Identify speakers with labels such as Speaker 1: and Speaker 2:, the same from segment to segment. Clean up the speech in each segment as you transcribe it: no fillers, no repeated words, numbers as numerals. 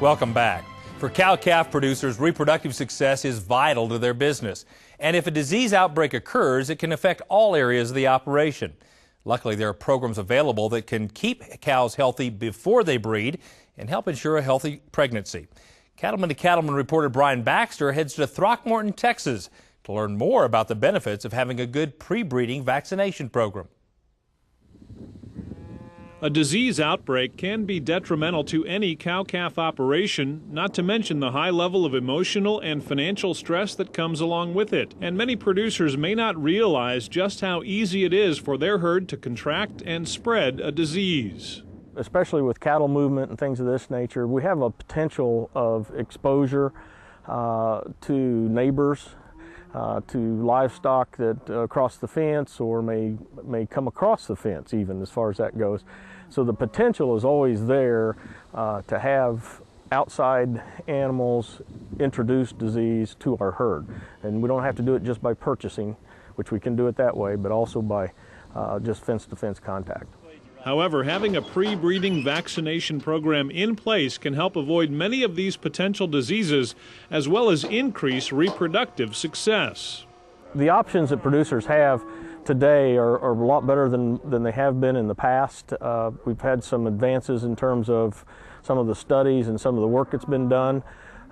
Speaker 1: Welcome back. For cow-calf producers, reproductive success is vital to their business. And if a disease outbreak occurs, it can affect all areas of the operation. Luckily, there are programs available that can keep cows healthy before they breed and help ensure a healthy pregnancy. Cattleman to Cattleman reporter Brian Baxter heads to Throckmorton, Texas, to learn more about the benefits of having a good pre-breeding vaccination program.
Speaker 2: A disease outbreak can be detrimental to any cow-calf operation, not to mention the high level of emotional and financial stress that comes along with it. And many producers may not realize just how easy it is for their herd to contract and spread a disease.
Speaker 3: Especially with cattle movement and things of this nature, we have a potential of exposure to neighbors, to livestock that cross the fence or may come across the fence even, as far as that goes. So the potential is always there to have outside animals introduce disease to our herd. And we don't have to do it just by purchasing, which we can do it that way, but also by just fence-to-fence contact.
Speaker 2: However, having a pre-breeding vaccination program in place can help avoid many of these potential diseases, as well as increase reproductive success.
Speaker 3: The options that producers have today are a lot better than they have been in the past. We've had some advances in terms of some of the studies and some of the work that's been done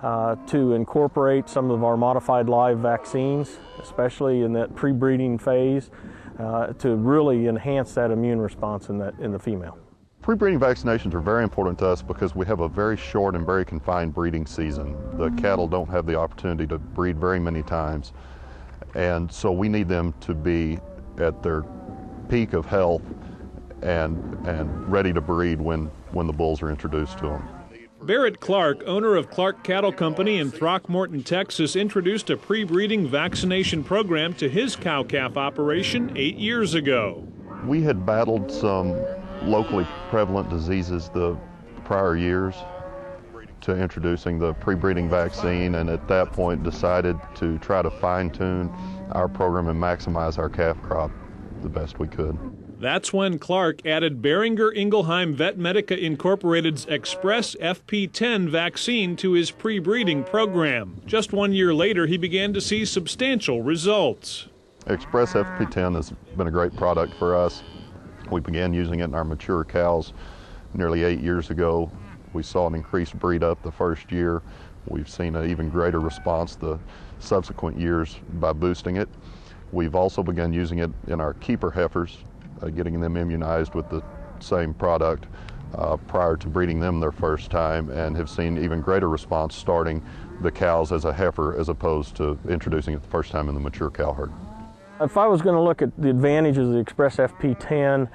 Speaker 3: to incorporate some of our modified live vaccines, especially in that pre-breeding phase, to really enhance that immune response in the female.
Speaker 4: Pre-breeding vaccinations are very important to us because we have a very short and very confined breeding season. The cattle don't have the opportunity to breed very many times, and so we need them to be at their peak of health and ready to breed when the bulls are introduced to them.
Speaker 2: Barrett Clark, owner of Clark Cattle Company in Throckmorton, Texas, introduced a pre-breeding vaccination program to his cow-calf operation 8 years ago.
Speaker 4: We had battled some locally prevalent diseases the prior years to introducing the pre-breeding vaccine, and at that point decided to try to fine-tune our program and maximize our calf crop the best we could.
Speaker 2: That's when Clark added Boehringer Ingelheim Vetmedica Incorporated's Express FP10 vaccine to his pre-breeding program. Just 1 year later, he began to see substantial results.
Speaker 4: Express FP10 has been a great product for us. We began using it in our mature cows nearly 8 years ago. We saw an increased breed up the first year. We've seen an even greater response the subsequent years by boosting it. We've also begun using it in our keeper heifers, getting them immunized with the same product prior to breeding them their first time, and have seen even greater response starting the cows as a heifer as opposed to introducing it the first time in the mature cow herd.
Speaker 3: If I was going to look at the advantages of the Express FP10,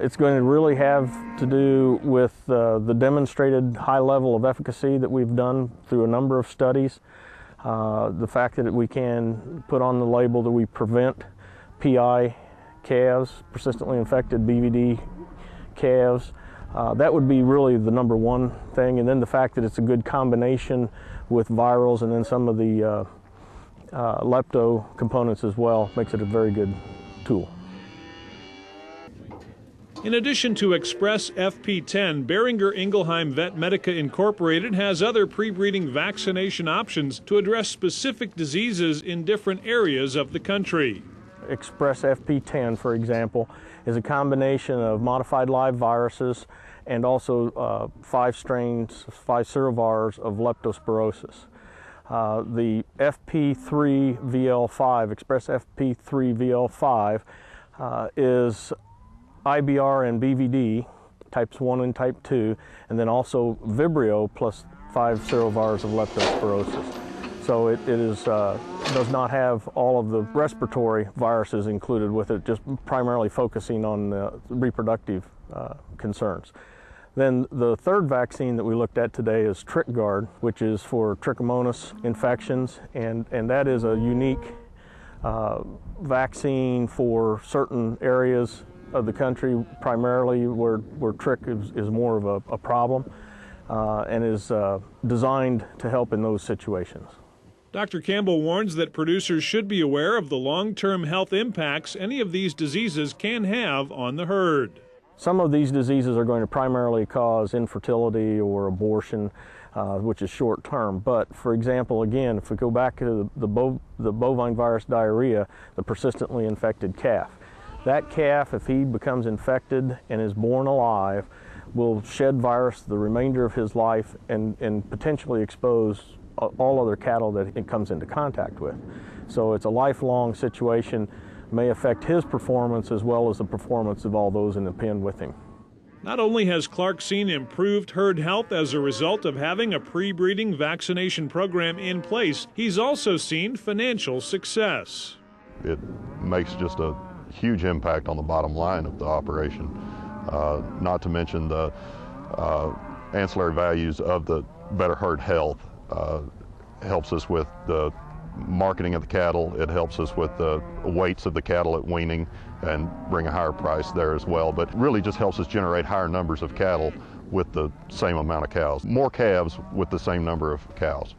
Speaker 3: it's going to really have to do with the demonstrated high level of efficacy that we've done through a number of studies. The fact that we can put on the label that we prevent PI calves, persistently infected BVD calves. That would be really the number one thing. And then the fact that it's a good combination with virals and then some of the lepto components as well makes it a very good tool.
Speaker 2: In addition to Express FP10, Boehringer Ingelheim Vetmedica Incorporated has other pre-breeding vaccination options to address specific diseases in different areas of the country.
Speaker 3: Express FP10, for example, is a combination of modified live viruses and also 5 serovars of leptospirosis. The FP3VL5, Express FP3VL5, is IBR and BVD, types 1 and type 2, and then also Vibrio plus 5 serovars of leptospirosis. So it does not have all of the respiratory viruses included with it, just primarily focusing on reproductive concerns. Then the third vaccine that we looked at today is TrichGuard, which is for trichomonas infections, and that is a unique vaccine for certain areas of the country, primarily where trich is more of a problem, and is designed to help in those situations.
Speaker 2: Dr. Campbell warns that producers should be aware of the long-term health impacts any of these diseases can have on the herd.
Speaker 3: Some of these diseases are going to primarily cause infertility or abortion. which is short term. But for example, again, if we go back to the bovine virus diarrhea, the persistently infected calf, that calf, if he becomes infected and is born alive, will shed virus the remainder of his life and potentially expose all other cattle that it comes into contact with. So it's a lifelong situation, may affect his performance as well as the performance of all those in the pen with him.
Speaker 2: Not only has Clark seen improved herd health as a result of having a pre-breeding vaccination program in place, he's also seen financial success.
Speaker 4: It makes just a huge impact on the bottom line of the operation, not to mention the ancillary values of the better herd health. Helps us with the marketing of the cattle. It helps us with the weights of the cattle at weaning and bring a higher price there as well. But really just helps us generate higher numbers of cattle with the same amount of cows. More calves with the same number of cows.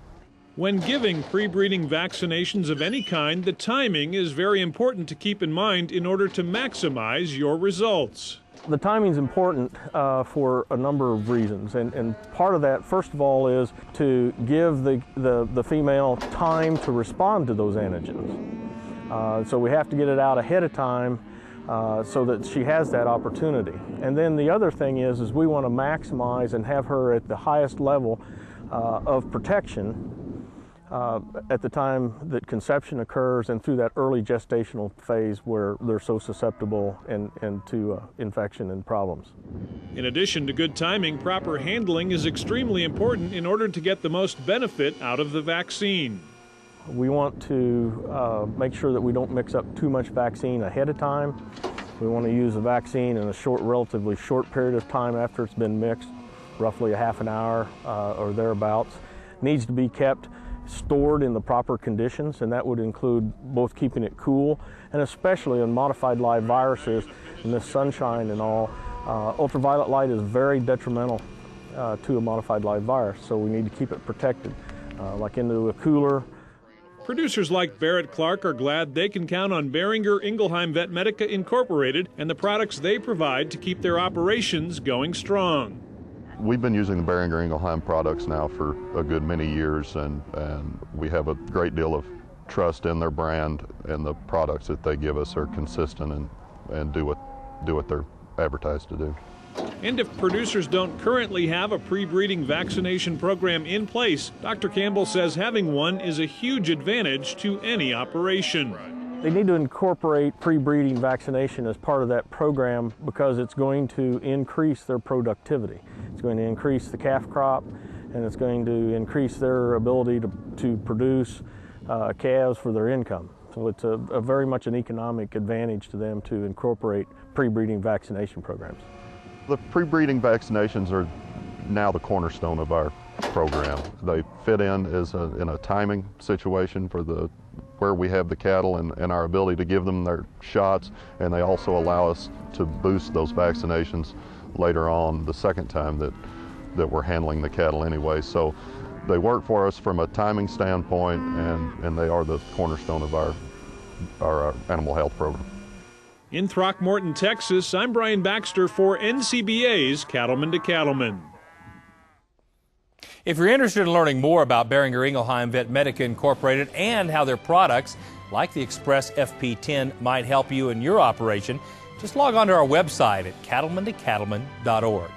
Speaker 2: When giving pre-breeding vaccinations of any kind, the timing is very important to keep in mind in order to maximize your results.
Speaker 3: The timing is important for a number of reasons, and part of that, first of all, is to give the female time to respond to those antigens. So we have to get it out ahead of time so that she has that opportunity. And then the other thing is we want to maximize and have her at the highest level of protection at the time that conception occurs and through that early gestational phase where they're so susceptible and to infection and problems.
Speaker 2: In addition to good timing, proper handling is extremely important in order to get the most benefit out of the vaccine.
Speaker 3: We want to make sure that we don't mix up too much vaccine ahead of time. We want to use the vaccine in a relatively short period of time after it's been mixed, roughly a half an hour or thereabouts. It needs to be kept stored in the proper conditions, and that would include both keeping it cool and especially on modified live viruses in the sunshine and all. Ultraviolet light is very detrimental to a modified live virus, so we need to keep it protected, like into a cooler.
Speaker 2: Producers like Barrett Clark are glad they can count on Boehringer Ingelheim Vetmedica Incorporated and the products they provide to keep their operations going strong.
Speaker 4: We've been using the Boehringer Ingelheim products now for a good many years, and we have a great deal of trust in their brand, and the products that they give us are consistent and do what they're advertised to do.
Speaker 2: And if producers don't currently have a pre-breeding vaccination program in place, Dr. Campbell says having one is a huge advantage to any operation.
Speaker 3: They need to incorporate pre-breeding vaccination as part of that program because it's going to increase their productivity. It's going to increase the calf crop, and it's going to increase their ability to produce calves for their income. So it's a very much an economic advantage to them to incorporate pre-breeding vaccination programs.
Speaker 4: The pre-breeding vaccinations are now the cornerstone of our program. They fit in in a timing situation for where we have the cattle and our ability to give them their shots, and they also allow us to boost those vaccinations later on the second time that we're handling the cattle anyway. So they work for us from a timing standpoint, and they are the cornerstone of our animal health program.
Speaker 2: In Throckmorton, Texas, I'm Brian Baxter for NCBA's Cattleman to Cattleman.
Speaker 1: If you're interested in learning more about Boehringer Ingelheim Vetmedica Incorporated and how their products, like the Express FP10, might help you in your operation, just log on to our website at cattlemantocattleman.org.